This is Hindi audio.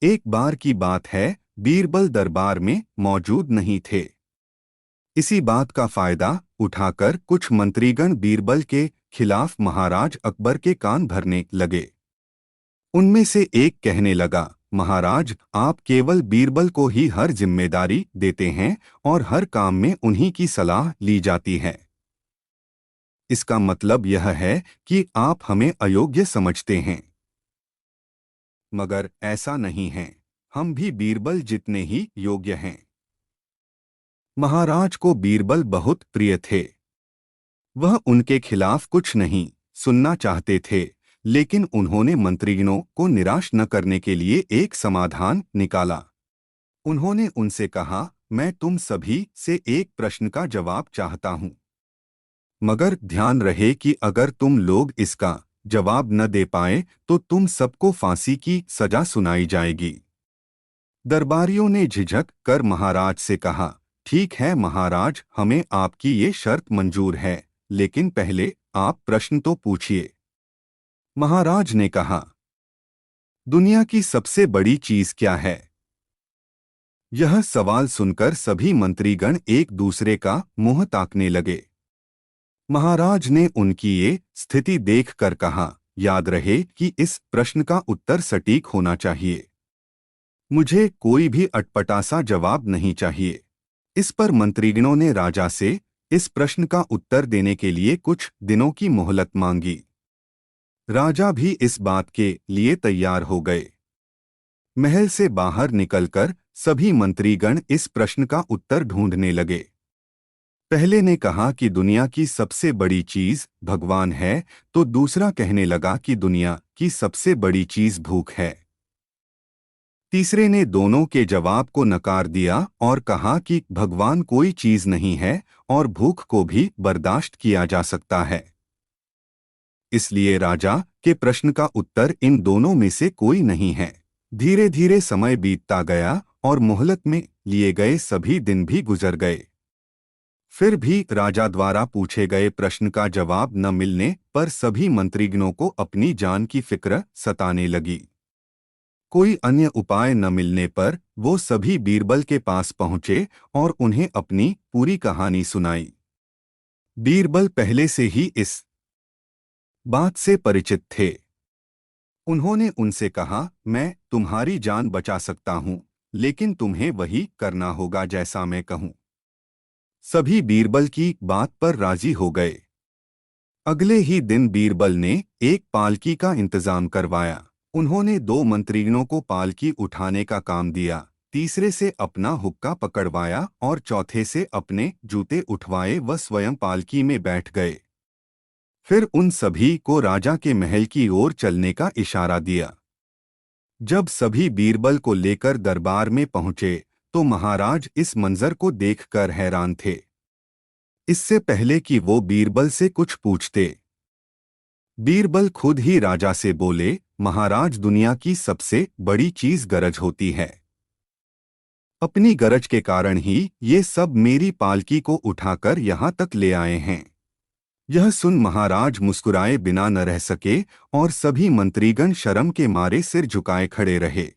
एक बार की बात है, बीरबल दरबार में मौजूद नहीं थे। इसी बात का फायदा उठाकर कुछ मंत्रीगण बीरबल के खिलाफ महाराज अकबर के कान भरने लगे। उनमें से एक कहने लगा, महाराज, आप केवल बीरबल को ही हर जिम्मेदारी देते हैं और हर काम में उन्हीं की सलाह ली जाती है। इसका मतलब यह है कि आप हमें अयोग्य समझते हैं। मगर ऐसा नहीं है, हम भी बीरबल जितने ही योग्य हैं। महाराज को बीरबल बहुत प्रिय थे। वह उनके खिलाफ कुछ नहीं सुनना चाहते थे, लेकिन उन्होंने मंत्रियों को निराश न करने के लिए एक समाधान निकाला। उन्होंने उनसे कहा, मैं तुम सभी से एक प्रश्न का जवाब चाहता हूं, मगर ध्यान रहे कि अगर तुम लोग इसका जवाब न दे पाए तो तुम सबको फांसी की सजा सुनाई जाएगी। दरबारियों ने झिझक कर महाराज से कहा, ठीक है महाराज, हमें आपकी ये शर्त मंजूर है, लेकिन पहले आप प्रश्न तो पूछिए। महाराज ने कहा, दुनिया की सबसे बड़ी चीज क्या है? यह सवाल सुनकर सभी मंत्रीगण एक दूसरे का मुंह ताकने लगे। महाराज ने उनकी ये स्थिति देखकर कहा, याद रहे कि इस प्रश्न का उत्तर सटीक होना चाहिए। मुझे कोई भी अटपटा सा जवाब नहीं चाहिए। इस पर मंत्रीगणों ने राजा से इस प्रश्न का उत्तर देने के लिए कुछ दिनों की मोहलत मांगी। राजा भी इस बात के लिए तैयार हो गए। महल से बाहर निकलकर सभी मंत्रीगण इस प्रश्न का उत्तर ढूंढने लगे। पहले ने कहा कि दुनिया की सबसे बड़ी चीज भगवान है, तो दूसरा कहने लगा कि दुनिया की सबसे बड़ी चीज भूख है। तीसरे ने दोनों के जवाब को नकार दिया और कहा कि भगवान कोई चीज नहीं है और भूख को भी बर्दाश्त किया जा सकता है। इसलिए राजा के प्रश्न का उत्तर इन दोनों में से कोई नहीं है। धीरे धीरे समय बीतता गया और मोहलत में लिए गए सभी दिन भी गुजर गए। फिर भी राजा द्वारा पूछे गए प्रश्न का जवाब न मिलने पर सभी मंत्रीगणों को अपनी जान की फिक्र सताने लगी। कोई अन्य उपाय न मिलने पर वो सभी बीरबल के पास पहुंचे और उन्हें अपनी पूरी कहानी सुनाई। बीरबल पहले से ही इस बात से परिचित थे। उन्होंने उनसे कहा, मैं तुम्हारी जान बचा सकता हूं, लेकिन तुम्हें वही करना होगा जैसा मैं कहूं। सभी बीरबल की बात पर राजी हो गए। अगले ही दिन बीरबल ने एक पालकी का इंतजाम करवाया। उन्होंने दो मंत्रियों को पालकी उठाने का काम दिया, तीसरे से अपना हुक्का पकड़वाया और चौथे से अपने जूते उठवाए व स्वयं पालकी में बैठ गए। फिर उन सभी को राजा के महल की ओर चलने का इशारा दिया। जब सभी बीरबल को लेकर दरबार में पहुंचे तो महाराज इस मंजर को देखकर हैरान थे। इससे पहले कि वो बीरबल से कुछ पूछते, बीरबल खुद ही राजा से बोले, महाराज, दुनिया की सबसे बड़ी चीज गरज होती है। अपनी गरज के कारण ही ये सब मेरी पालकी को उठाकर यहाँ तक ले आए हैं। यह सुन महाराज मुस्कुराए बिना न रह सके और सभी मंत्रीगण शर्म के मारे सिर झुकाए खड़े रहे।